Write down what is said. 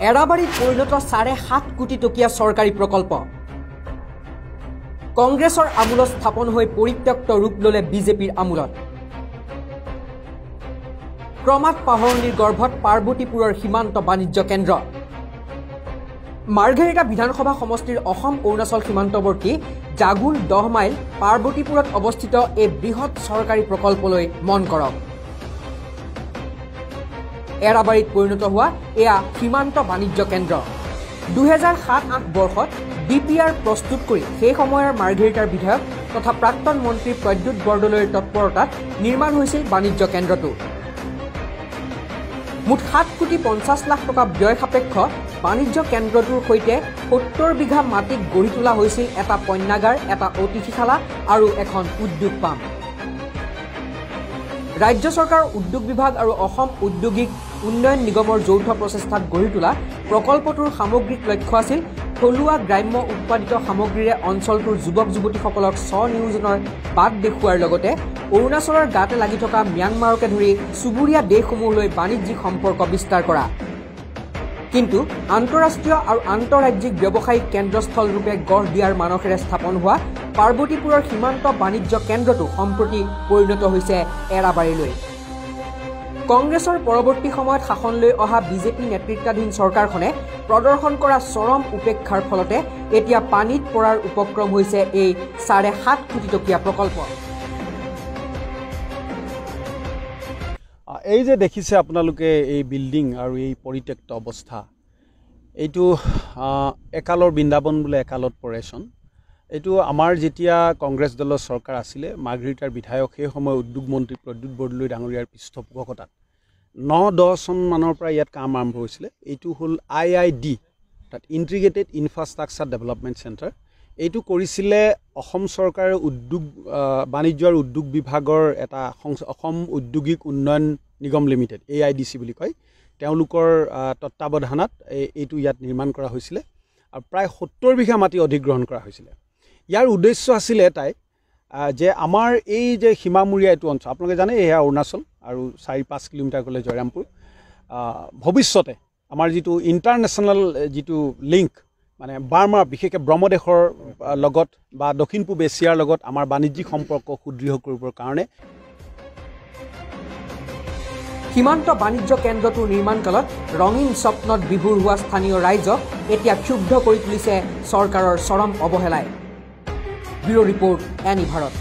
এৰাবাৰীত পৰিণত ৭.৫ কোটি টকীয়া চৰকাৰী প্ৰকল্প কংগ্ৰেছৰ আমোলত স্থাপন হৈ পৰিত্যক্ত ৰূপ ল'লে বিজেপিৰ আমোলত ক্ৰমাৎ পাহৰণিৰ গৰ্ভত পাৰ্বতীপুৰৰ সীমান্ত বাণিজ্য কেন্দ্ৰ মাৰ্ঘেৰিটা বিধানসভা সমষ্টিৰ অসম অৰুণাচল সীমান্তৱৰ্তী জাগুল 10 মাইল পাৰ্বতীপুৰত অৱস্থিত এই বৃহৎ চৰকাৰী প্ৰকল্পলৈ মন কৰক এৰাবাৰীত পৰিণত হোৱা এয়া সীমান্ত বাণিজ্য কেন্দ্ৰ 2007-08 বৰ্ষত ডিপিআৰ প্ৰস্তুত কৰি সেই সময়ৰ মাৰ্ঘেৰিটাৰ বিধায়ক তথা প্ৰাক্তন মন্ত্ৰী প্ৰদ্যুৎ বৰদলৈৰ তৎপৰতাত নিৰ্মাণ হৈছিল বাণিজ্য কেন্দ্ৰটো মুঠ 7 কোটি 50 লাখ টকা ব্যয় সাপেক্ষ বাণিজ্য কেন্দ্ৰটোৰ সৈতে 70 বিঘা মাটিত গঢ়ি তোলা হৈছিল এটা পণ্যাগাৰ এটা অতিথিশালা আৰু এখন উদ্যোগ পাম ৰাজ্য চৰকাৰৰ উদ্যোগ বিভাগ আৰু অসম ঔদ্যোগিক উন্নয়ন নিগমৰ যৌথ প্ৰচেষ্টাত গঢ়ি তোলা প্ৰকল্পটোৰ সামগ্ৰিক লক্ষ্য আছিল থলুৱা গ্ৰাম্য উৎপাদিত সামগ্ৰীৰে অঞ্চলটোৰ যুৱক যুৱতীসকলক স্বনিয়োজনৰ বাট দেখুৱাৰ লগতে অৰুণাচলৰ গাতে লাগি থকা ম্যানমাৰকে ধৰি চুবুৰীয়া দেশসমূহলৈ বাণিজ্যিক সম্পৰ্ক বিস্তাৰ কৰা কিন্তু আন্তঃৰাষ্ট্ৰীয় আৰু আন্তঃৰাজ্যিক ব্যৱসায়িক কেন্দ্ৰস্থল ৰূপে গঢ় দিয়াৰ মানসেৰে স্থাপন হোৱা পাৰ্বতীপুৰৰ সীমান্ত বাণিজ্য কেন্দ্ৰটো সম্প্ৰতি পৰিণত হৈছে এৰাবাৰীলৈ কংগ্ৰেছৰ পৰৱৰ্তী সময়ত শাসন লৈ অহা বিজেপি নেতৃত্বাধীন চৰকাৰখনে প্ৰদৰ্শন কৰা চৰম উপেক্ষাৰ ফলতে এতিয়া পানীত পৰাৰ উপক্ৰম হৈছে এই 7.5 কোটি টকীয়া প্ৰকল্প এই যে দেখিছে আপোনালোকে এই বিল্ডিং আৰু এই পৰিত্যক্ত অৱস্থা এইটো একালৰ বৃন্দাবন বোলে একালত পৰেচন এইটো আমাৰ যেতিয়া কংগ্ৰেছ দলৰ চৰকাৰ আছিলে মাৰ্ঘেৰিটাৰ বিধায়ক সেই সময় উদ্যোগ মন্ত্ৰী প্ৰদ্যুৎ বৰদলৈ ডাঙৰীয়াৰ পৃষ্ঠপোষকতাত 9-10 চন মানৰ পৰা ইয়াত কাম আৰম্ভ হৈছিলে এইটো হ'ল IID তাত ইণ্টিগ্ৰেটেড ইনফ্ৰাষ্ট্ৰাকচাৰ ডেভেলপমেণ্ট চেণ্টাৰ এইটো কৰিছিলে অসম চৰকাৰৰ উদ্যোগ বাণিজ্য আৰু উদ্যোগ বিভাগৰ এটা অসম ঔদ্যোগিক উন্নয়ন নিগম লিমিটেড AIDC বুলি কয় তেওঁলোকৰ তত্ত্বাৱধানত এইটো ইয়াত নিৰ্মাণ কৰা হৈছিলে আৰু প্ৰায় 70 বিঘা মাটি অধিগ্ৰহণ কৰা হৈছিলে ইয়াৰ উদ্দেশ্য আছিল এটাই যে আমাৰ এই যে সীমামূৰীয়া এইটো অঞ্চল আপোনালোকে জানে এয়া অৰুণাচল আৰু 4-5 কিলোমিটাৰ গ'লে জয়ৰামপুৰ ভৱিষ্যতে আমাৰ যিটো ইণ্টাৰনেশ্যনেল যিটো লিংক মানে বাৰ্মা বিশেষকৈ ব্ৰহ্মদেশৰ লগত বা দক্ষিণ পূব এছিয়াৰ লগত আমাৰ বাণিজ্যিক সম্পৰ্ক সুদৃঢ় কৰিবৰ কাৰণে সীমান্ত বাণিজ্য কেন্দ্ৰটোৰ নিৰ্মাণ কালত ৰঙীন স্বপ্নত বিভোৰ হোৱা স্থানীয় ৰাইজক এতিয়া ক্ষুব্ধ কৰি তুলিছে চৰকাৰৰ চৰম অৱহেলাই ব্যুৰ ৰিপৰ্ট এনি ভাৰত।